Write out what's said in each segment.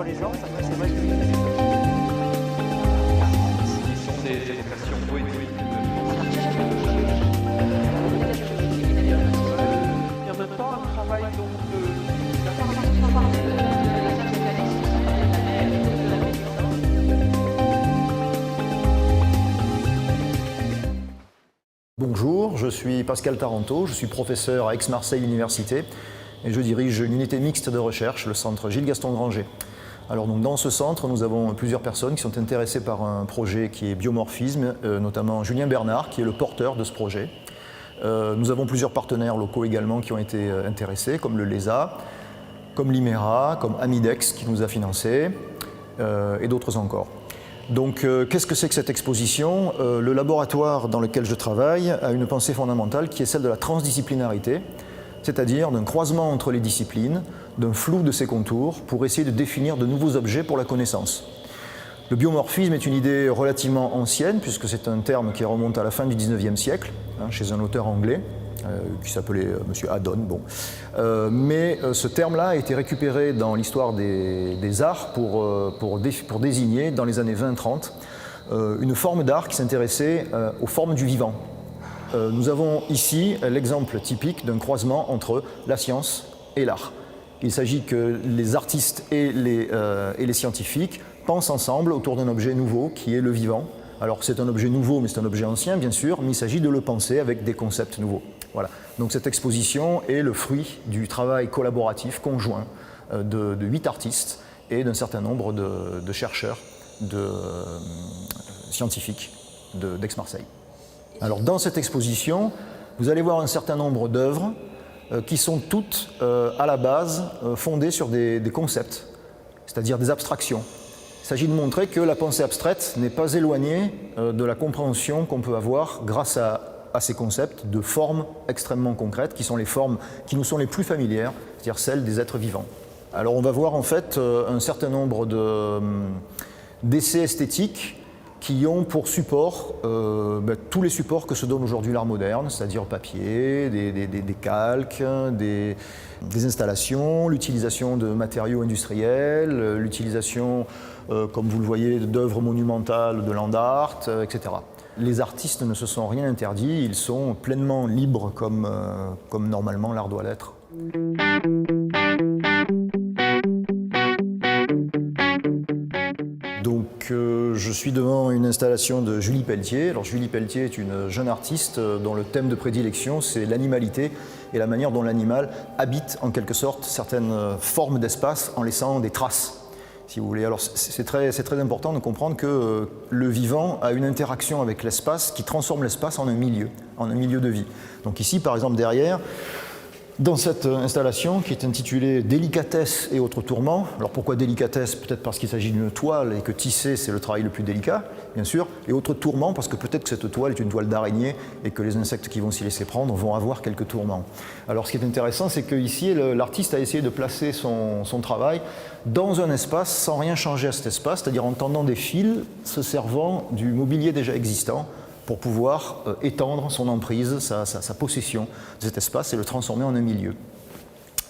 reconnaissance. Après, c'est vrai que Ce sont des évocations poétiques. et en même temps, un travail donc de la Bonjour, je suis Pascal Taranto, je suis professeur à Aix-Marseille Université et je dirige une unité mixte de recherche, le centre Gilles-Gaston Granger. Alors donc dans ce centre, nous avons plusieurs personnes qui sont intéressées par un projet qui est biomorphisme, notamment Julien Bernard qui est le porteur de ce projet. Nous avons plusieurs partenaires locaux également qui ont été intéressés, comme le LESA, comme l'IMERA, comme Amidex qui nous a financés et d'autres encore. Donc, qu'est-ce que c'est que cette exposition? Le laboratoire dans lequel je travaille a une pensée fondamentale qui est celle de la transdisciplinarité, c'est-à-dire d'un croisement entre les disciplines, d'un flou de ses contours pour essayer de définir de nouveaux objets pour la connaissance. Le biomorphisme est une idée relativement ancienne puisque c'est un terme qui remonte à la fin du 19e siècle, chez un auteur anglais qui s'appelait M. Haddon. Bon. Mais ce terme-là a été récupéré dans l'histoire des arts pour désigner, dans les années 20-30, une forme d'art qui s'intéressait aux formes du vivant. Nous avons ici l'exemple typique d'un croisement entre la science et l'art. Il s'agit que les artistes et les scientifiques pensent ensemble autour d'un objet nouveau qui est le vivant. Alors c'est un objet nouveau, mais c'est un objet ancien, bien sûr, mais il s'agit de le penser avec des concepts nouveaux. Voilà. Donc cette exposition est le fruit du travail collaboratif conjoint de 8 artistes et d'un certain nombre de chercheurs, scientifiques d'Aix-Marseille. Alors dans cette exposition, vous allez voir un certain nombre d'œuvres qui sont toutes à la base fondées sur des concepts, c'est-à-dire des abstractions. Il s'agit de montrer que la pensée abstraite n'est pas éloignée de la compréhension qu'on peut avoir grâce à ces concepts de formes extrêmement concrètes qui sont les formes qui nous sont les plus familières, c'est-à-dire celles des êtres vivants. Alors on va voir en fait un certain nombre d'essais esthétiques qui ont pour support tous les supports que se donne aujourd'hui l'art moderne, c'est-à-dire papier, des calques, des installations, l'utilisation de matériaux industriels, l'utilisation, comme vous le voyez, d'œuvres monumentales de land art, etc. Les artistes ne se sont rien interdit, ils sont pleinement libres comme normalement l'art doit l'être. Donc je suis devant une installation de Julie Pelletier. Alors Julie Pelletier est une jeune artiste dont le thème de prédilection c'est l'animalité et la manière dont l'animal habite en quelque sorte certaines formes d'espace en laissant des traces, si vous voulez. Alors c'est très important de comprendre que le vivant a une interaction avec l'espace qui transforme l'espace en un milieu de vie. Donc ici par exemple derrière, dans cette installation qui est intitulée « Délicatesse et autres tourments », alors pourquoi délicatesse? Peut-être parce qu'il s'agit d'une toile et que tisser c'est le travail le plus délicat, bien sûr, et autres tourments parce que peut-être que cette toile est une toile d'araignée et que les insectes qui vont s'y laisser prendre vont avoir quelques tourments. Alors ce qui est intéressant c'est qu'ici l'artiste a essayé de placer son travail dans un espace sans rien changer à cet espace, c'est-à-dire en tendant des fils se servant du mobilier déjà existant pour pouvoir étendre son emprise, sa possession de cet espace et le transformer en un milieu.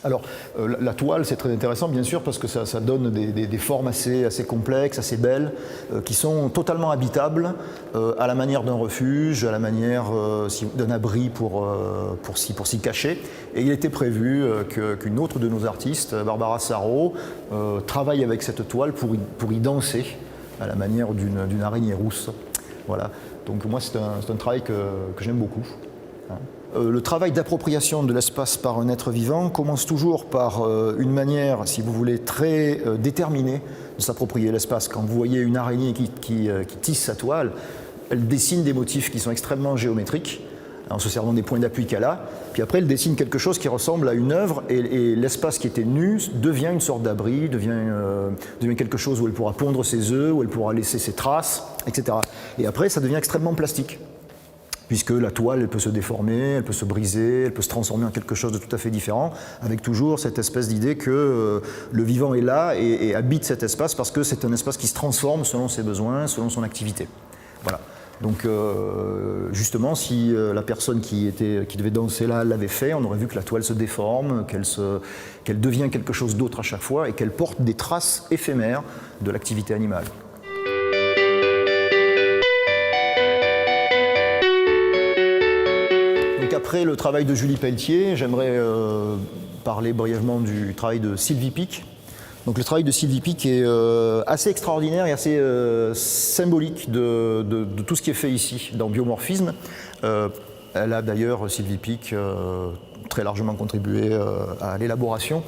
Alors, la toile, c'est très intéressant, bien sûr, parce que ça donne des formes assez complexes, assez belles, qui sont totalement habitables, à la manière d'un refuge, à la manière d'un abri pour s'y cacher. Et il était prévu qu'une autre de nos artistes, Barbara Sarrault, travaille avec cette toile pour y danser, à la manière d'une araignée rousse. Voilà. Donc moi, c'est un travail que j'aime beaucoup. Le travail d'appropriation de l'espace par un être vivant commence toujours par une manière, si vous voulez, très déterminée de s'approprier l'espace. Quand vous voyez une araignée qui tisse sa toile, elle dessine des motifs qui sont extrêmement géométriques, en se servant des points d'appui qu'elle a, puis après elle dessine quelque chose qui ressemble à une œuvre et l'espace qui était nu devient une sorte d'abri, devient quelque chose où elle pourra pondre ses œufs, où elle pourra laisser ses traces, etc. Et après ça devient extrêmement plastique, puisque la toile elle peut se déformer, elle peut se briser, elle peut se transformer en quelque chose de tout à fait différent, avec toujours cette espèce d'idée que le vivant est là et habite cet espace parce que c'est un espace qui se transforme selon ses besoins, selon son activité. Voilà. Donc justement, si la personne qui devait danser là l'avait fait, on aurait vu que la toile se déforme, qu'elle devient quelque chose d'autre à chaque fois et qu'elle porte des traces éphémères de l'activité animale. Donc après le travail de Julie Pelletier, j'aimerais parler brièvement du travail de Sylvie Pic. Donc le travail de Sylvie Pic est assez extraordinaire et assez symbolique de tout ce qui est fait ici dans Biomorphisme. Elle a d'ailleurs, Sylvie Pic, très largement contribué à l'élaboration,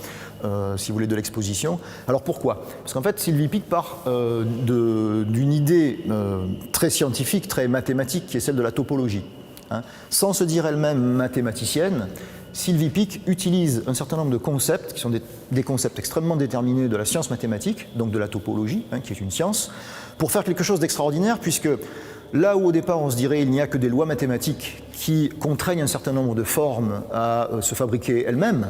si vous voulez, de l'exposition. Alors pourquoi? Parce qu'en fait, Sylvie Pic part d'une idée très scientifique, très mathématique, qui est celle de la topologie. Sans se dire elle-même mathématicienne, Sylvie Pic utilise un certain nombre de concepts qui sont des concepts extrêmement déterminés de la science mathématique, donc de la topologie, qui est une science, pour faire quelque chose d'extraordinaire, puisque là où au départ on se dirait il n'y a que des lois mathématiques qui contraignent un certain nombre de formes à se fabriquer elles-mêmes,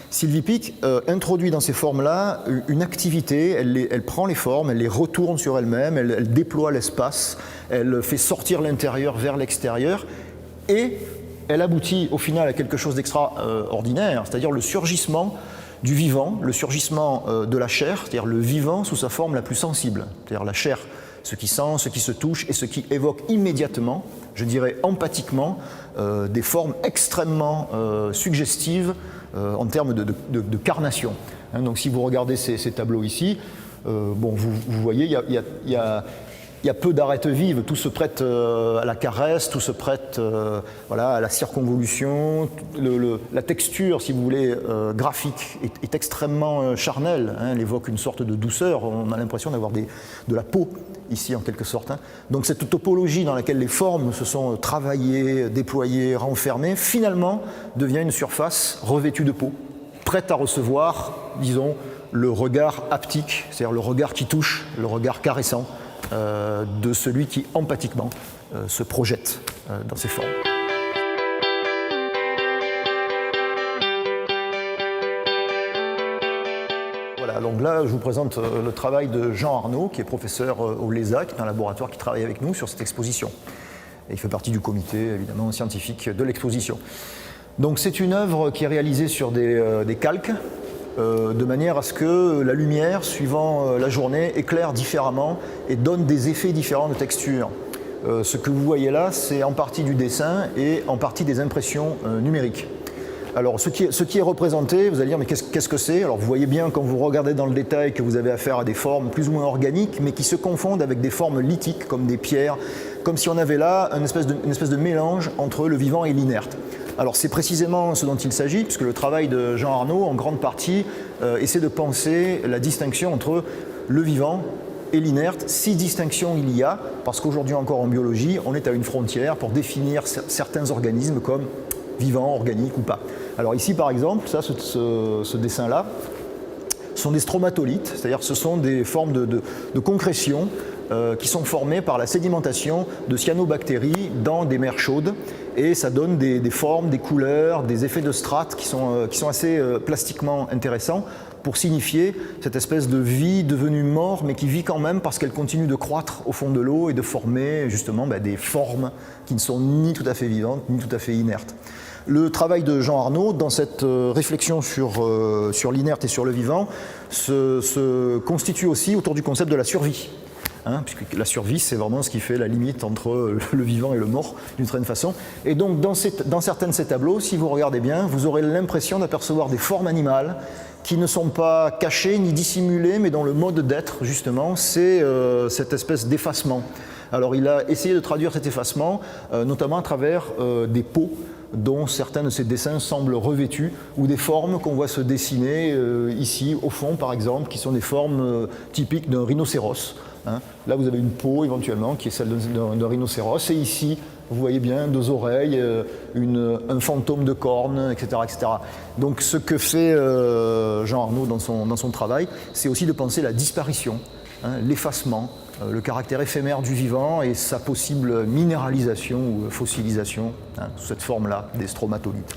Sylvie Pic introduit dans ces formes-là une activité, elle prend les formes, elle les retourne sur elle-même, elle déploie l'espace, elle fait sortir l'intérieur vers l'extérieur, et elle aboutit au final à quelque chose d'extraordinaire, c'est-à-dire le surgissement du vivant, le surgissement de la chair, c'est-à-dire le vivant sous sa forme la plus sensible, c'est-à-dire la chair, ce qui sent, ce qui se touche et ce qui évoque immédiatement, je dirais empathiquement, des formes extrêmement suggestives en termes de carnation. Donc si vous regardez ces tableaux ici, bon, vous voyez, il y a peu d'arêtes vives, tout se prête à la caresse, tout se prête voilà, à la circonvolution. La texture, si vous voulez, graphique est extrêmement charnelle. Elle évoque une sorte de douceur. On a l'impression d'avoir de la peau ici, en quelque sorte. Donc cette topologie dans laquelle les formes se sont travaillées, déployées, renfermées, finalement devient une surface revêtue de peau, prête à recevoir, disons, le regard haptique, c'est-à-dire le regard qui touche, le regard caressant, de celui qui empathiquement se projette dans ces formes. Voilà, donc là je vous présente le travail de Jean Arnaud, qui est professeur au LESA, qui est un laboratoire qui travaille avec nous sur cette exposition. Et il fait partie du comité évidemment scientifique de l'exposition. Donc c'est une œuvre qui est réalisée sur des calques, de manière à ce que la lumière, suivant la journée, éclaire différemment et donne des effets différents de texture. Ce que vous voyez là, c'est en partie du dessin et en partie des impressions numériques. Alors, ce qui est représenté, vous allez dire, mais qu'est-ce que c'est? Alors, vous voyez bien, quand vous regardez dans le détail, que vous avez affaire à des formes plus ou moins organiques, mais qui se confondent avec des formes lithiques, comme des pierres, comme si on avait là une espèce de mélange entre le vivant et l'inerte. Alors c'est précisément ce dont il s'agit, puisque le travail de Jean Arnaud, en grande partie, essaie de penser la distinction entre le vivant et l'inerte, si distinction il y a, parce qu'aujourd'hui encore en biologie, on est à une frontière pour définir certains organismes comme vivants, organiques ou pas. Alors ici par exemple, ce dessin-là, sont des stromatolites, c'est-à-dire ce sont des formes de concrétion qui sont formées par la sédimentation de cyanobactéries dans des mers chaudes, et ça donne des formes, des couleurs, des effets de strates qui sont assez plastiquement intéressants pour signifier cette espèce de vie devenue mort, mais qui vit quand même parce qu'elle continue de croître au fond de l'eau et de former justement des formes qui ne sont ni tout à fait vivantes, ni tout à fait inertes. Le travail de Jean Arnaud, dans cette réflexion sur l'inerte et sur le vivant, se constitue aussi autour du concept de la survie. Puisque la survie, c'est vraiment ce qui fait la limite entre le vivant et le mort, d'une certaine façon. Et donc, dans certains de ces tableaux, si vous regardez bien, vous aurez l'impression d'apercevoir des formes animales qui ne sont pas cachées ni dissimulées, mais dont le mode d'être, justement, c'est cette espèce d'effacement. Alors, il a essayé de traduire cet effacement, notamment à travers des peaux, dont certains de ces dessins semblent revêtus, ou des formes qu'on voit se dessiner ici, au fond, par exemple, qui sont des formes typiques d'un rhinocéros. Là, vous avez une peau, éventuellement, qui est celle d'un rhinocéros, et ici, vous voyez bien, deux oreilles, un fantôme de cornes, etc., etc. Donc, ce que fait Jean Arnaud dans son travail, c'est aussi de penser la disparition, l'effacement, le caractère éphémère du vivant et sa possible minéralisation ou fossilisation, sous cette forme-là, des stromatolites.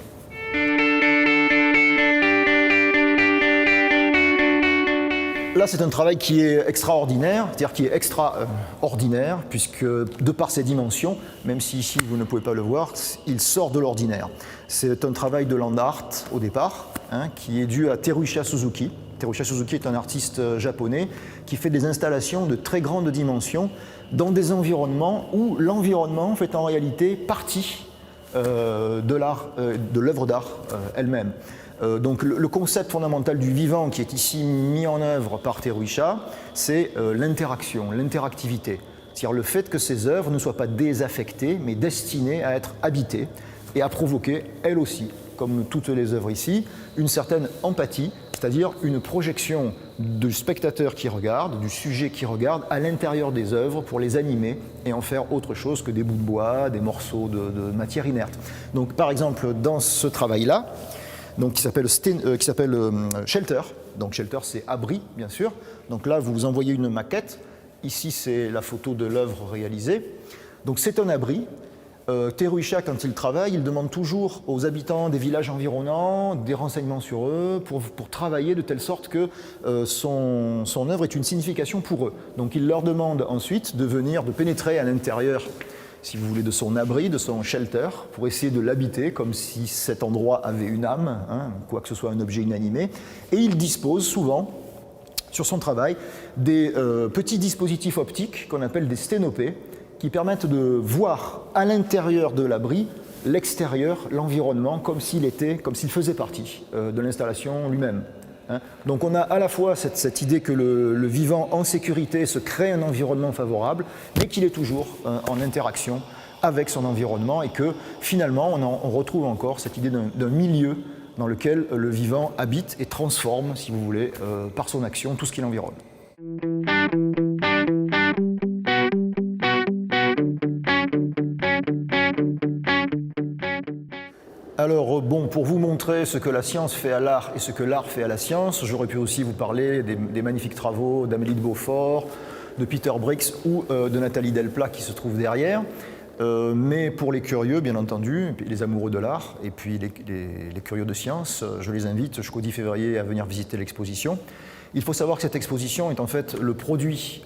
là, c'est un travail qui est extraordinaire, c'est-à-dire qui est extraordinaire, puisque de par ses dimensions, même si ici vous ne pouvez pas le voir, il sort de l'ordinaire. C'est un travail de land art au départ, hein, qui est dû à Terusha Suzuki. Terusha Suzuki est un artiste japonais qui fait des installations de très grande dimension dans des environnements où l'environnement fait en réalité partie de l'œuvre d'art elle-même. Donc le concept fondamental du vivant qui est ici mis en œuvre par Terusha, c'est l'interaction, l'interactivité. C'est-à-dire le fait que ces œuvres ne soient pas désaffectées, mais destinées à être habitées et à provoquer, elles aussi, comme toutes les œuvres ici, une certaine empathie, c'est-à-dire une projection du spectateur qui regarde, du sujet qui regarde, à l'intérieur des œuvres pour les animer et en faire autre chose que des bouts de bois, des morceaux de matière inerte. Donc par exemple, dans ce travail-là, donc, qui s'appelle Shelter. Donc Shelter, c'est abri, bien sûr. Donc là, vous envoyez une maquette. Ici, c'est la photo de l'œuvre réalisée. Donc c'est un abri. Terusha, quand il travaille, il demande toujours aux habitants des villages environnants des renseignements sur eux pour travailler de telle sorte que son œuvre ait une signification pour eux. Donc il leur demande ensuite de pénétrer à l'intérieur, si vous voulez, de son abri, de son shelter, pour essayer de l'habiter comme si cet endroit avait une âme, hein, quoi que ce soit un objet inanimé. Et il dispose souvent, sur son travail, des petits dispositifs optiques qu'on appelle des sténopées, qui permettent de voir à l'intérieur de l'abri l'extérieur, l'environnement, comme s'il faisait partie de l'installation lui-même. Hein. Donc on a à la fois cette idée que le vivant en sécurité se crée un environnement favorable, mais qu'il est toujours en interaction avec son environnement et que finalement on retrouve encore cette idée d'un milieu dans lequel le vivant habite et transforme, si vous voulez, par son action, tout ce qui l'environne. Alors bon, pour vous montrer ce que la science fait à l'art et ce que l'art fait à la science, j'aurais pu aussi vous parler des magnifiques travaux d'Amélie de Beaufort, de Peter Brix ou de Nathalie Delplat qui se trouvent derrière. Mais pour les curieux, bien entendu, les amoureux de l'art et puis les curieux de science, je les invite jusqu'au 10 février à venir visiter l'exposition. Il faut savoir que cette exposition est en fait le produit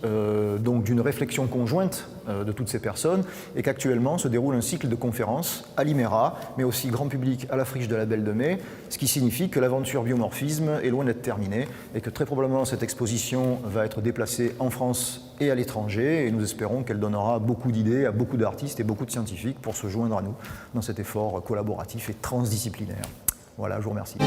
donc d'une réflexion conjointe de toutes ces personnes et qu'actuellement se déroule un cycle de conférences à l'IMERA, mais aussi grand public à la Friche de la Belle de Mai, ce qui signifie que l'aventure biomorphisme est loin d'être terminée et que très probablement cette exposition va être déplacée en France et à l'étranger et nous espérons qu'elle donnera beaucoup d'idées à beaucoup d'artistes et beaucoup de scientifiques pour se joindre à nous dans cet effort collaboratif et transdisciplinaire. Voilà, je vous remercie.